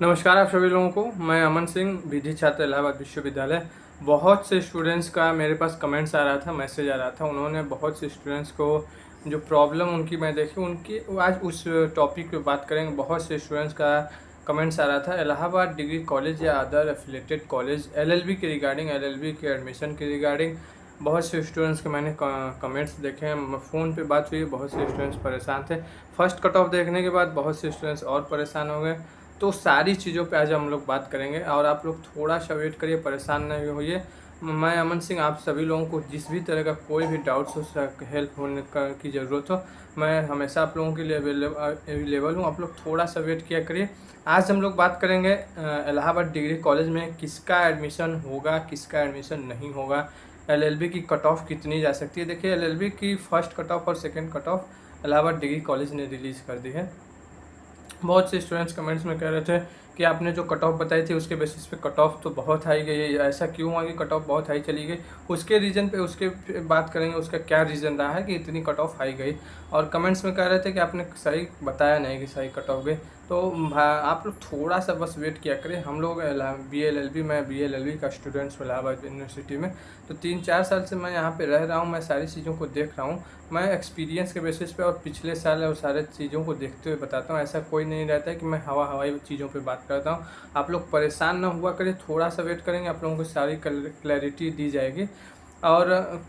नमस्कार आप सभी लोगों को। मैं अमन सिंह, विधि छात्र इलाहाबाद विश्वविद्यालय। बहुत से स्टूडेंट्स का मेरे पास कमेंट्स आ रहा था, मैसेज आ रहा था। उन्होंने बहुत से स्टूडेंट्स को जो प्रॉब्लम उनकी मैं देखी, उनकी आज उस टॉपिक पे बात करेंगे। बहुत से स्टूडेंट्स का कमेंट्स आ रहा था इलाहाबाद डिग्री कॉलेज या अदर एफिलेटेड कॉलेज एलएलबी के रिगार्डिंग, एलएलबी के एडमिशन के रिगार्डिंग। बहुत से स्टूडेंट्स के मैंने कमेंट्स देखे हैं, फ़ोन पे बात हुई, बहुत से स्टूडेंट्स परेशान थे। फर्स्ट कट ऑफ देखने के बाद बहुत से स्टूडेंट्स और परेशान हो गए। तो सारी चीज़ों पे आज हम लोग बात करेंगे और आप लोग थोड़ा सा वेट करिए, परेशान नहीं होइए। मैं अमन सिंह, आप सभी लोगों को जिस भी तरह का कोई भी डाउट्स हो, हेल्प होने की ज़रूरत हो, मैं हमेशा आप लोगों के लिए अवेलेबल हूँ। आप लोग थोड़ा सा वेट किया करिए। आज हम लोग बात करेंगे इलाहाबाद डिग्री कॉलेज में किसका एडमिशन होगा, किसका एडमिशन नहीं होगा, एलएलबी की कट ऑफ कितनी जा सकती है। देखिए, एलएलबी की फ़र्स्ट कट ऑफ और second cut off Allahabad degree college ने रिलीज़ कर दी है। बहुत से स्टूडेंट्स कमेंट्स में कह रहे थे कि आपने जो कट ऑफ बताई थी उसके बेसिस पे कट ऑफ तो बहुत हाई गई है, ऐसा क्यों हुआ कि कट ऑफ बहुत हाई चली गई। उसके रीज़न पे बात करेंगे, उसका क्या रीज़न रहा है कि इतनी कट ऑफ हाई गई। और कमेंट्स में कह रहे थे कि आपने सही बताया नहीं कि सही कट ऑफ गई। तो आप लोग थोड़ा सा बस वेट किया करें। हम लोग मैं बी एल एल बी का स्टूडेंट्स हूँ इलाहाबाद यूनिवर्सिटी में। तो 3-4 साल से मैं यहाँ पे रह रहा हूँ, मैं सारी चीज़ों को देख रहा हूँ। मैं एक्सपीरियंस के बेसिस पे और पिछले साल और सारे चीज़ों को देखते हुए बताता हूँ। ऐसा कोई नहीं रहता है कि मैं हवाई चीज़ों पे बात करता हूँ। आप लोग परेशान ना हुआ करें, थोड़ा सा वेट करेंगे, आप लोगों को सारी क्लैरिटी दी जाएगी। और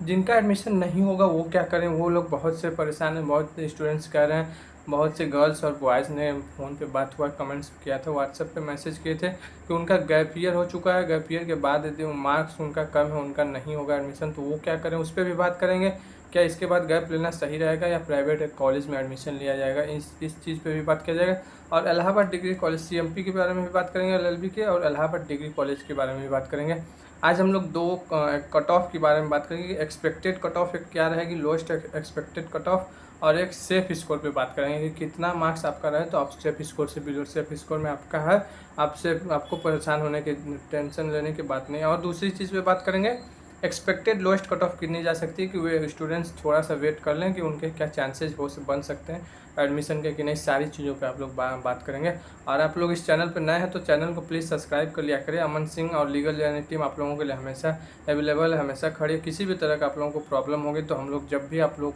जिनका एडमिशन नहीं होगा वो क्या करें, वो लोग बहुत से परेशान हैं। बहुत स्टूडेंट्स कह रहे हैं, बहुत से गर्ल्स और बॉयज़ ने फ़ोन पे बात हुआ, कमेंट्स किया था, व्हाट्सएप पे मैसेज किए थे कि उनका गैप ईयर हो चुका है, गैप ईयर के बाद यदि मार्क्स उनका कम है, उनका नहीं होगा एडमिशन, तो वो क्या करें, उस पर भी बात करेंगे। क्या इसके बाद गैप लेना सही रहेगा या प्राइवेट कॉलेज में एडमिशन लिया जाएगा, इस चीज़ पे भी बात किया जाएगा। और इलाहाबाद डिग्री कॉलेज सीएमपी के बारे में भी बात करेंगे, एलएलबी के, और इलाहाबाद डिग्री कॉलेज के बारे में भी बात करेंगे। आज हम लोग दो कट ऑफ के बारे में बात करेंगे। एक्सपेक्टेड कट ऑफ क्या रहेगी, लोएस्ट एक्सपेक्टेड कट ऑफ, और एक सेफ स्कोर पे बात करेंगे कि कितना मार्क्स आपका रहे तो आप सेफ स्कोर से बिलो सेफ स्कोर में आपका है, आपको परेशान होने की, टेंशन लेने की बात नहीं। और दूसरी चीज़ पे बात करेंगे, एक्सपेक्टेड लोएस्ट कट ऑफ कितनी जा सकती है, कि वे स्टूडेंट्स थोड़ा सा वेट कर लें कि उनके क्या चांसेस बन सकते हैं एडमिशन के कि नहीं। सारी चीज़ों पे आप लोग बात करेंगे। और आप लोग इस चैनल पर नए हैं तो चैनल को प्लीज़ सब्सक्राइब कर लिया करें। अमन सिंह और लीगल जर्नी टीम आप लोगों के लिए हमेशा अवेलेबल है, हमेशा खड़ी है। किसी भी तरह का आप लोगों को प्रॉब्लम होगी तो हम लोग जब भी आप लोग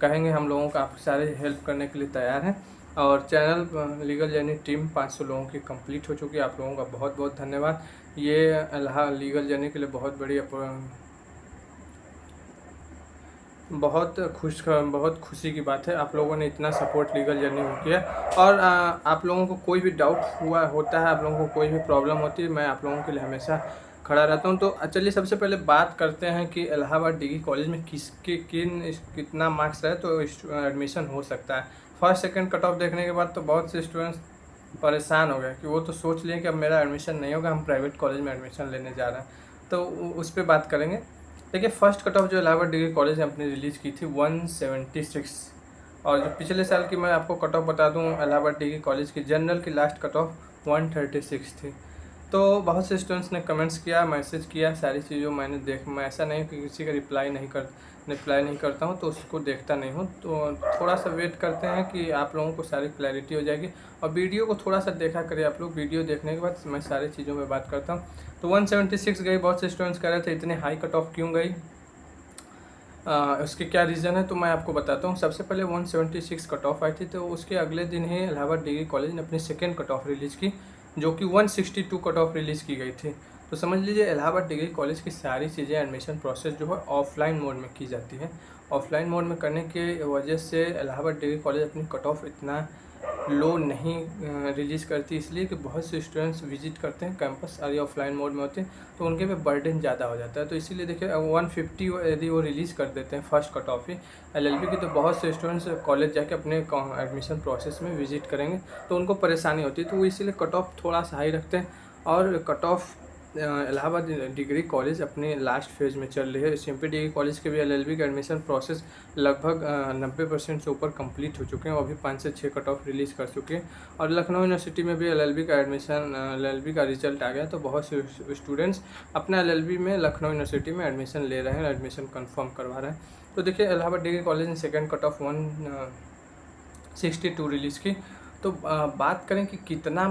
कहेंगे, हम लोगों का आप सारे हेल्प करने के लिए तैयार हैं। और चैनल लीगल जर्नी टीम 500 लोगों की कंप्लीट हो चुकी है। आप लोगों का बहुत बहुत धन्यवाद। ये लीगल जर्नी के लिए बहुत बड़ी बहुत खुशी की बात है। आप लोगों ने इतना सपोर्ट लीगल जर्नी में किया। और आप लोगों को कोई भी डाउट होता है, आप लोगों को कोई भी प्रॉब्लम होती है, मैं आप लोगों के लिए हमेशा खड़ा रहता हूं। तो चलिए सबसे पहले बात करते हैं कि इलाहाबाद डिग्री कॉलेज में कितना मार्क्स रहे तो एडमिशन हो सकता है। फर्स्ट सेकंड कट ऑफ देखने के बाद तो बहुत से स्टूडेंट्स परेशान हो गए कि वो तो सोच लिए कि अब मेरा एडमिशन नहीं होगा, हम प्राइवेट कॉलेज में एडमिशन लेने जा रहे हैं। तो उस पर बात करेंगे। देखिए, फर्स्ट कट ऑफ जो इलाहाबाद डिग्री कॉलेज ने अपनी रिलीज़ की थी 176। और जो पिछले साल की मैं आपको कट ऑफ बता दूं, इलाहाबाद डिग्री कॉलेज की जनरल की लास्ट कट ऑफ 136 थी। तो बहुत से स्टूडेंट्स ने कमेंट्स किया, मैसेज किया, सारी चीज़ों मैं ऐसा नहीं कि किसी का रिप्लाई नहीं करता हूँ तो उसको देखता नहीं हूँ। तो थोड़ा सा वेट करते हैं कि आप लोगों को सारी क्लैरिटी हो जाएगी। और वीडियो को थोड़ा सा देखा करिए आप लोग, वीडियो देखने के बाद मैं सारी चीज़ों में बात करता हूँ। तो 176 गई। बहुत से स्टूडेंट्स कह रहे थे इतने हाई कट ऑफ क्यों गई, उसके क्या रीज़न है, तो मैं आपको बताता हूँ। सबसे पहले 176 कट ऑफ आई थी, तो उसके अगले दिन ही इलाहाबाद डिग्री कॉलेज ने अपनी सेकेंड कट ऑफ रिलीज़ की, जो कि 162 कट ऑफ रिलीज़ की गई थी। तो समझ लीजिए इलाहाबाद डिग्री कॉलेज की सारी चीज़ें, एडमिशन प्रोसेस जो है ऑफलाइन मोड में की जाती है। ऑफलाइन मोड में करने की वजह से इलाहाबाद डिग्री कॉलेज अपनी कट ऑफ इतना लो नहीं रिलीज़ करती, इसलिए कि बहुत से स्टूडेंट्स विजिट करते हैं कैंपस, और ये ऑफलाइन मोड में होते हैं तो उनके पे बर्डन ज़्यादा हो जाता है। तो इसीलिए देखिए 150 यदि वो रिलीज़ कर देते हैं फर्स्ट कट ऑफ ही एलएलबी की, तो बहुत से स्टूडेंट्स कॉलेज जाके अपने एडमिशन प्रोसेस में विजिट करेंगे तो उनको परेशानी होती है। तो वो इसीलिए कट ऑफ थोड़ा सा हाई रखते हैं। और cut off Allahabad degree college अपने लास्ट फेज़ में चल रही है। सीएमपी डिग्री कॉलेज के भी एलएलबी का एडमिशन प्रोसेस लगभग 90% से ऊपर कंप्लीट हो चुके हैं। अभी 5 से 6 कट ऑफ रिलीज़ कर चुके हैं। और लखनऊ यूनिवर्सिटी में भी एलएलबी का रिजल्ट आ गया, तो बहुत से स्टूडेंट्स अपना एलएलबी में लखनऊ यूनिवर्सिटी में एडमिशन ले रहे हैं, एडमिशन कन्फर्म करवा रहे हैं। तो देखिए, इलाहाबाद डिग्री कॉलेज ने सेकेंड कट ऑफ 162 रिलीज़ की। तो बात करें कि कितने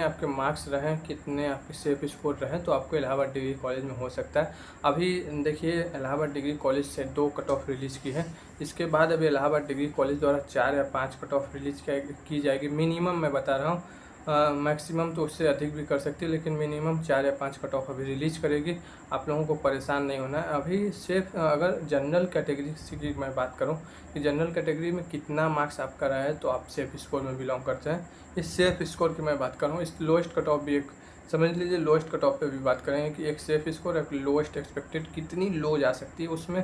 आपके मार्क्स रहें, कितने आपके सेफ स्कोर रहें, तो आपको इलाहाबाद डिग्री कॉलेज में हो सकता है। अभी देखिए इलाहाबाद डिग्री कॉलेज से 2 कट ऑफ रिलीज़ की है। इसके बाद अभी इलाहाबाद डिग्री कॉलेज द्वारा 4 या 5 कट ऑफ रिलीज़ की जाएगी। मिनिमम मैं बता रहा हूँ, मैक्सिमम तो उससे अधिक भी कर सकती है, लेकिन मिनिमम 4 या 5 कट ऑफ अभी रिलीज़ करेगी। आप लोगों को परेशान नहीं होना है। अभी सिर्फ अगर जनरल कैटेगरी की मैं बात करूं कि जनरल कैटेगरी में कितना मार्क्स आपका रहा है, तो आप सेफ स्कोर में बिलोंग करते हैं। इस सेफ स्कोर की मैं बात कर रहा हूँ। इस लोएस्ट कट ऑफ भी एक समझ लीजिए, लोएस्ट कट ऑफ पे भी बात करेंगे कि एक सेफ स्कोर, एक लोएस्ट एक्सपेक्टेड कितनी लो जा सकती है, उसमें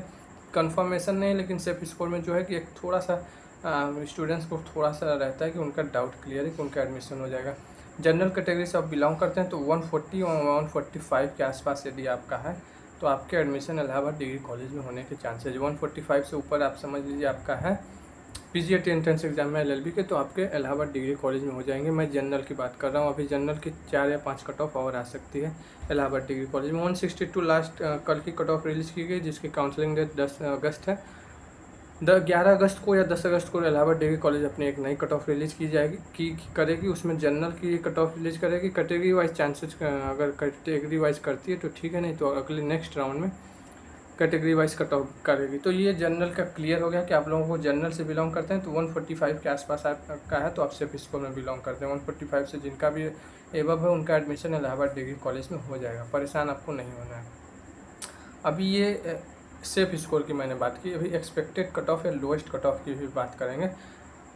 कंफर्मेशन नहीं है, लेकिन सेफ स्कोर में जो है कि एक थोड़ा सा स्टूडेंट्स को थोड़ा सा रहता है कि उनका डाउट क्लियर है कि उनका एडमिशन हो जाएगा। जनरल कैटेगरी से आप बिलोंग करते हैं तो 140 और 145 के आसपास यदि आपका है, तो आपके एडमिशन इलाहाबाद डिग्री कॉलेज में होने के चांसेज 145 से ऊपर आप समझ लीजिए आपका है पीजीटी एंट्रेंस एग्जाम में एलएलबी के, तो आपके इलाहाबाद डिग्री कॉलेज में हो जाएंगे। मैं जनरल की बात कर रहा हूँ। अभी जनरल की 4 या 5 कट ऑफ और आ सकती है इलाहाबाद डिग्री कॉलेज में। 162 लास्ट कल की कट ऑफ रिलीज़ की गई, जिसकी काउंसलिंग डेट 10 अगस्त है। 11 अगस्त को या 10 अगस्त को इलाहाबाद डिग्री कॉलेज अपनी एक नई कट ऑफ रिलीज़ की जाएगी करेगी। उसमें जनरल की कट ऑफ रिलीज़ करेगी। कैटेगरी वाइज चांसेस अगर कैटेगरी वाइज करती है तो ठीक है, नहीं तो अगले नेक्स्ट राउंड में कैटेगरी वाइज कट ऑफ करेगी। तो ये जनरल का क्लियर हो गया कि आप लोगों को जनरल से बिलोंग करते हैं तो 145 के आसपास आपका है, तो आप सिर्फ स्कोर में बिलोंग करते हैं। 145 से जिनका भी एबव है उनका एडमिशन इलाहाबाद डिग्री कॉलेज में हो जाएगा। परेशान आपको नहीं होना है। अभी ये सेफ स्कोर की मैंने बात की। अभी एक्सपेक्टेड कट ऑफ या लोएस्ट कट ऑफ की भी बात करेंगे।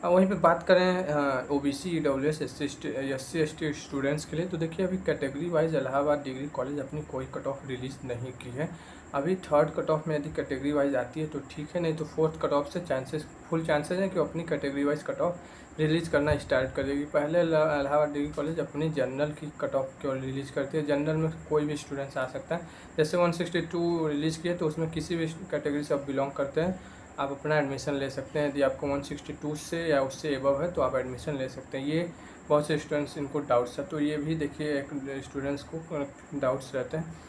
वहीं पे बात करें OBC EWS SC ST students के लिए, तो देखिए अभी category wise Allahabad degree college अपनी कोई कट ऑफ रिलीज़ नहीं की है। अभी थर्ड कट ऑफ में यदि कैटेगरी वाइज आती है तो ठीक है, नहीं तो फोर्थ कट ऑफ से फुल चांसेस हैं कि वो अपनी category wise cut off release करना स्टार्ट करेगी। पहले इलाहाबाद डिग्री कॉलेज अपनी जनरल की कट ऑफ को रिलीज़ करती है। जनरल में कोई भी स्टूडेंट्स आ सकता है। जैसे 162 रिलीज़ किए तो उसमें किसी भी कैटेगरी से आप बिलोंग करते हैं, आप अपना एडमिशन ले सकते हैं। यदि आपको 162 से या उससे एबव है तो आप एडमिशन ले सकते हैं। ये बहुत से स्टूडेंट्स इनको डाउट्स है, तो ये भी देखिए एक स्टूडेंट्स को डाउट्स रहते हैं।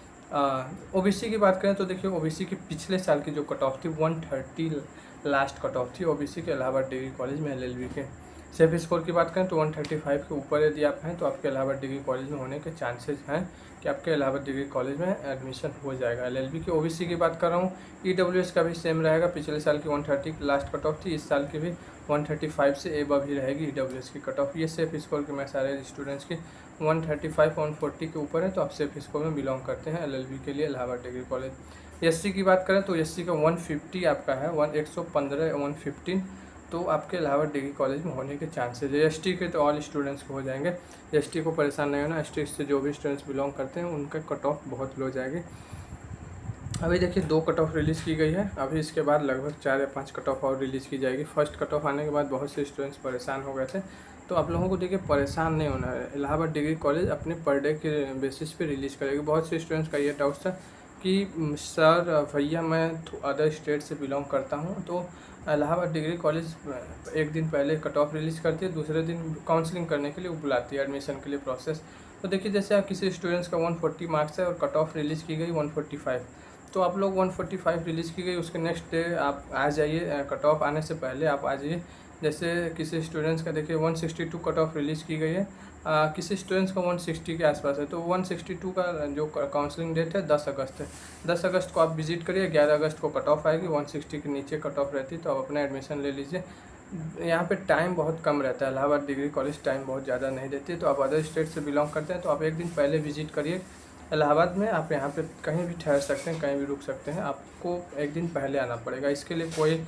ओबीसी की बात करें तो देखिए ओबीसी की पिछले साल की जो कट ऑफ थी 130 लास्ट कट ऑफ थी ओबीसी के इलाहाबाद डिग्री कॉलेज में एलएलबी के। सेफ स्कोर की बात करें तो 135 के ऊपर यदि आप हैं तो आपके इलाहाबाद डिग्री कॉलेज में होने के चांसेस हैं कि आपके इलाहाबाद डिग्री कॉलेज में एडमिशन हो जाएगा। एलएलबी की ओबीसी की बात कर रहा हूँ, ईडब्ल्यूएस का भी सेम रहेगा। पिछले साल की 130 लास्ट कट ऑफ थी, इस साल की भी 135 से एबव ही रहेगी ईडब्ल्यूएस की कट ऑफ। ये सेफ स्कोर के मैं सारे स्टूडेंट्स की 135 140 के ऊपर है तो आप सेफ स्कोर में बिलोंग करते हैं एलएलबी के लिए इलाहाबाद डिग्री कॉलेज। एससी की बात करें तो एससी का 150 आपका है, 115 115, तो आपके इलाहाबाद डिग्री कॉलेज में होने के चांसेस है। एसटी के तो ऑल स्टूडेंट्स को हो जाएंगे। एसटी को परेशान नहीं होना, एसटी से जो भी स्टूडेंट्स बिलोंग करते हैं उनका कट ऑफ बहुत लो जाएगी। अभी देखिए 2 कट ऑफ रिलीज़ की गई है। अभी इसके बाद लगभग 4 या 5 कट ऑफ और रिलीज़ की जाएगी। फर्स्ट कट ऑफ आने के बाद बहुत से स्टूडेंट्स परेशान हो गए थे, तो आप लोगों को देखिए परेशान नहीं होना है। इलाहाबाद डिग्री कॉलेज अपने पर डे के बेसिस पे रिलीज़ करेगी। बहुत से स्टूडेंट्स का ये डाउट था कि सर भैया मैं अदर स्टेट से बिलोंग करता हूँ, तो इलाहाबाद डिग्री कॉलेज एक दिन पहले कट ऑफ रिलीज़ करती है, दूसरे दिन काउंसलिंग करने के लिए बुलाती है एडमिशन के लिए प्रोसेस। तो देखिए जैसे आप किसी स्टूडेंट्स का 140 मार्क्स है और कट ऑफ रिलीज़ की गई 145, तो आप लोग 145 रिलीज़ की गई उसके नेक्स्ट डे आप आ जाइए, कट ऑफ आने से पहले आप आ जाइए। जैसे किसी स्टूडेंट्स का देखिए 162 कट ऑफ रिलीज़ की गई है, किसी स्टूडेंट्स का 160 के आसपास है, तो 162 का जो काउंसलिंग डेट है 10 अगस्त है। 10 अगस्त को आप विजिट करिए, 11 अगस्त को कट ऑफ आएगी। 160 के नीचे कट ऑफ रहती है तो आप अपना एडमिशन ले लीजिए। यहाँ पे टाइम बहुत कम रहता है, इलाहाबाद डिग्री कॉलेज टाइम बहुत ज़्यादा नहीं देती है। तो आप अदर स्टेट से बिलोंग करते हैं तो आप एक दिन पहले विजिट करिए इलाहाबाद में। आप यहाँ पे कहीं भी ठहर सकते हैं, कहीं भी रुक सकते हैं, आपको एक दिन पहले आना पड़ेगा। इसके लिए कोई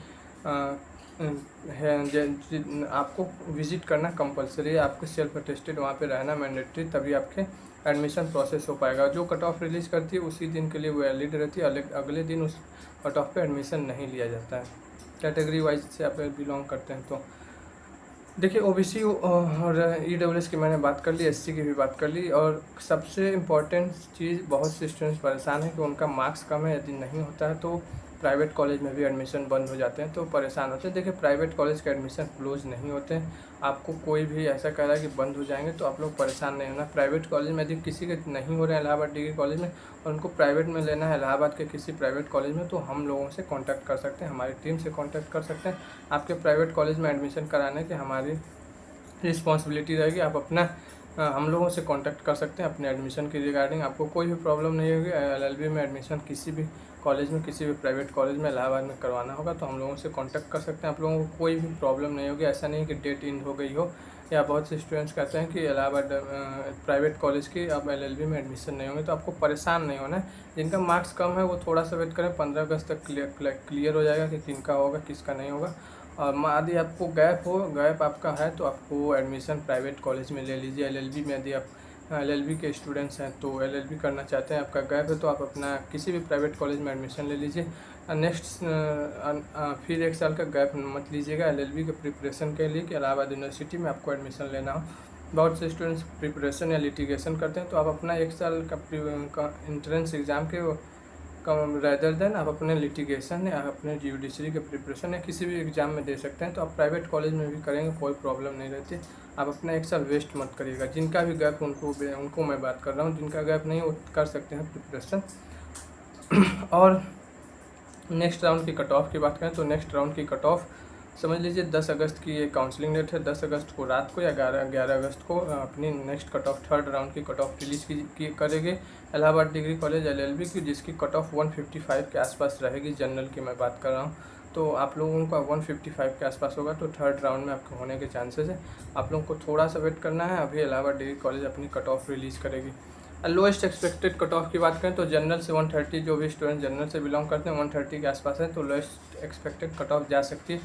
आपको विज़िट करना कंपलसरी है, आपको सेल्फ अटेस्टेड वहाँ पे रहना मैंडेटरी, तभी आपके एडमिशन प्रोसेस हो पाएगा। जो कट ऑफ रिलीज़ करती है उसी दिन के लिए वैलिड रहती है, अगले दिन उस कट ऑफ पे एडमिशन नहीं लिया जाता है कैटेगरी वाइज से आप बिलोंग करते हैं तो। देखिए ओबीसी और ईडब्ल्यूएस की मैंने बात कर ली, एससी की भी बात कर ली, और सबसे इम्पॉर्टेंट चीज़ बहुत से स्टूडेंट्स परेशान हैं कि उनका मार्क्स कम है, यदि नहीं होता है तो प्राइवेट कॉलेज में भी एडमिशन बंद हो जाते हैं, तो परेशान होते हैं। देखिए प्राइवेट कॉलेज के एडमिशन क्लोज नहीं होते हैं। आपको कोई भी ऐसा कह रहा है कि बंद हो जाएंगे तो आप लोग परेशान नहीं होना। प्राइवेट कॉलेज में यदि किसी के नहीं हो रहे हैं इलाहाबाद डिग्री कॉलेज में और उनको प्राइवेट में लेना है इलाहाबाद के किसी प्राइवेट कॉलेज में, तो हम लोगों से कॉन्टैक्ट कर सकते हैं, हमारी टीम से कॉन्टैक्ट कर सकते हैं। आपके प्राइवेट कॉलेज में एडमिशन कराने के हमारी रिस्पॉन्सिबिलिटी रहेगी। आप अपना हम लोगों से कांटेक्ट कर सकते हैं अपने एडमिशन के रिगार्डिंग। आपको कोई भी प्रॉब्लम नहीं होगी। एलएलबी में एडमिशन किसी भी कॉलेज में, किसी भी प्राइवेट कॉलेज में इलाहाबाद में करवाना होगा तो हम लोगों से कांटेक्ट कर सकते हैं। आप लोगों को कोई भी प्रॉब्लम नहीं होगी। ऐसा नहीं कि डेट इंड हो गई हो, या बहुत से स्टूडेंट्स कहते हैं कि इलाहाबाद प्राइवेट कॉलेज की अब एलएलबी में एडमिशन नहीं होंगे। तो आपको परेशान नहीं होना है। जिनका मार्क्स कम है वो थोड़ा सा वेट करें, 15 अगस्त तक क्लियर हो जाएगा कि किनका होगा किसका नहीं होगा। और यदि आपको गैप आपका है तो आपको एडमिशन प्राइवेट कॉलेज में ले लीजिए। एलएलबी में यदि आप एलएलबी के स्टूडेंट्स हैं तो एलएलबी करना चाहते हैं, आपका गैप है तो आप अपना किसी भी प्राइवेट कॉलेज में एडमिशन ले लीजिए। फिर 1 साल का गैप मत लीजिएगा एलएलबी के प्रिपरेशन के लिए कि इलाहाबाद यूनिवर्सिटी में आपको एडमिशन लेना हो। बहुत से स्टूडेंट्स प्रिपरेशन या लिटिगेशन करते हैं तो आप अपना 1 साल का एंट्रेंस एग्ज़ाम के कम रेदर देन आप अपने लिटिगेशन या अपने जुडिशरी के प्रिपरेशन या किसी भी एग्ज़ाम में दे सकते हैं। तो आप प्राइवेट कॉलेज में भी करेंगे, कोई प्रॉब्लम नहीं रहती। आप अपना 1 साल वेस्ट मत करिएगा। जिनका भी गैप उनको मैं बात कर रहा हूँ, जिनका गैप नहीं वो कर सकते हैं प्रिपरेशन। और नेक्स्ट राउंड की कट ऑफ की बात करें तो नेक्स्ट राउंड की कट ऑफ समझ लीजिए 10 अगस्त की ये काउंसलिंग डेट है। 10 अगस्त को रात को या 11 अगस्त को अपनी next cut off third round की कट ऑफ रिलीज़ करेंगे इलाहाबाद डिग्री कॉलेज एलएलबी की, जिसकी कट ऑफ 155 के आसपास रहेगी। जनरल की मैं बात कर रहा हूँ। तो आप लोगों का 155 के आसपास होगा तो थर्ड राउंड में आपके होने के चांसेस है। आप लोगों को थोड़ा सा वेट करना है। अभी इलाहाबाद डिग्री कॉलेज अपनी कट ऑफ रिलीज़ करेगी। लोएस्ट एक्सपेक्टेड कट ऑफ की बात करें तो जनरल से 130, जो भी स्टूडेंट जनरल से बिलोंग करते हैं 130 के आसपास है, तो लोएस्ट एक्सपेक्टेड कट ऑफ जा सकती है।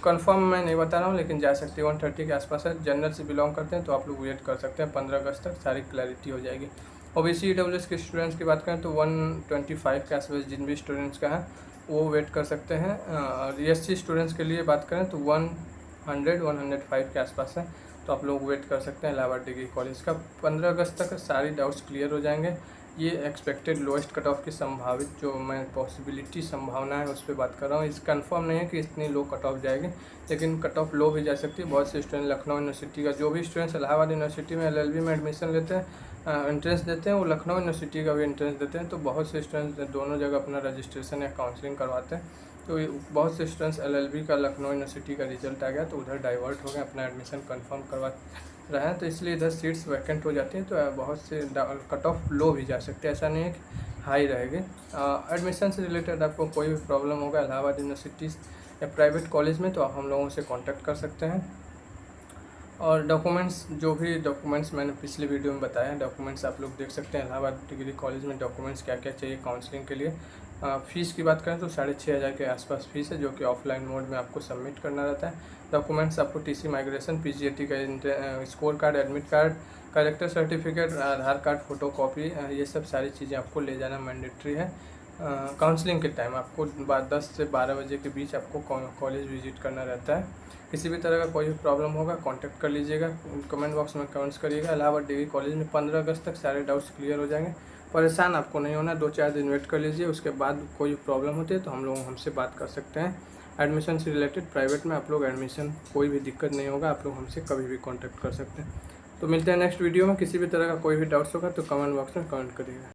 कंफर्म मैं नहीं बता रहा हूँ लेकिन जा सकती है, 130 के आसपास है। जनरल से बिलोंग करते हैं तो आप लोग वेट कर सकते हैं, 15 अगस्त तक सारी क्लैरिटी हो जाएगी। ओबीसी ईडब्ल्यूएस के स्टूडेंट्स की बात करें तो 125 के आसपास जिन भी स्टूडेंट्स का है वो वेट कर सकते हैं। और एससी स्टूडेंट्स के लिए बात करें तो 105 के आसपास है, तो आप लोग वेट कर सकते हैं इलाहाबाद डिग्री कॉलेज का। 15 अगस्त तक सारी डाउट्स क्लियर हो जाएंगे। ये एक्सपेक्टेड लोएस्ट कट ऑफ की संभावित जो मैं पॉसिबिलिटी संभावना है उस पर बात कर रहा हूँ। इस कंफर्म नहीं है कि इतनी लो कट ऑफ जाएगी, लेकिन कट ऑफ लो भी जा सकती है। बहुत से स्टूडेंट लखनऊ यूनिवर्सिटी का, जो भी स्टूडेंट्स इलाहाबाद यूनिवर्सिटी में एलएलबी में एडमिशन लेते हैं एंट्रेंस देते हैं, वो लखनऊ यूनिवर्सिटी का भी एंट्रेंस देते हैं। तो बहुत से स्टूडेंट्स दोनों जगह अपना रजिस्ट्रेशन या काउंसलिंग करवाते हैं। तो बहुत से स्टूडेंट्स एलएलबी का लखनऊ यूनिवर्सिटी का रिजल्ट आ गया तो उधर डाइवर्ट हो गए, अपना एडमिशन कंफर्म करवा रहे हैं, तो इसलिए इधर सीट्स वैकेंट हो जाती हैं। तो बहुत से कट ऑफ लो भी जा सकते हैं, ऐसा नहीं है कि हाई रहेगी। एडमिशन से रिलेटेड आपको कोई भी प्रॉब्लम होगा इलाहाबाद यूनिवर्सिटी या प्राइवेट कॉलेज में तो आप हम लोगों से कॉन्टैक्ट कर सकते हैं। और डॉक्यूमेंट्स, जो भी डॉक्यूमेंट्स मैंने पिछले वीडियो में बताया, डॉक्यूमेंट्स आप लोग देख सकते हैं। इलाहाबाद डिग्री कॉलेज में डॉक्यूमेंट्स क्या क्या चाहिए काउंसलिंग के लिए। फ़ीस की बात करें तो 6,500 के आसपास फ़ीस है, जो कि ऑफलाइन मोड में आपको सबमिट करना रहता है। डॉक्यूमेंट्स आपको टीसी माइग्रेशन, पीजीएटी का score card, admit card, character certificate, Aadhaar card photocopy, ये सब सारी चीज़ें आपको ले जाना मैंडेटरी है। काउंसलिंग के टाइम आपको 10 से 12 बजे के बीच आपको कॉलेज विजिट करना रहता है। किसी भी तरह का कोई भी प्रॉब्लम होगा कांटेक्ट कर लीजिएगा, कमेंट बॉक्स में कमेंट्स करिएगा। इलाहाबाद डिग्री कॉलेज में 15 अगस्त तक सारे डाउट्स क्लियर हो जाएंगे। परेशान आपको नहीं होना, 2-4 दिन वेट कर लीजिए। उसके बाद कोई प्रॉब्लम होती है तो हम लोग हमसे बात कर सकते हैं। एडमिशन से रिलेटेड प्राइवेट में आप लोग एडमिशन कोई भी दिक्कत नहीं होगा, आप लोग हमसे कभी भी कॉन्टैक्ट कर सकते हैं। तो मिलते हैं नेक्स्ट वीडियो में। किसी भी तरह का कोई भी डाउट्स होगा तो कमेंट बॉक्स में कमेंट करिएगा।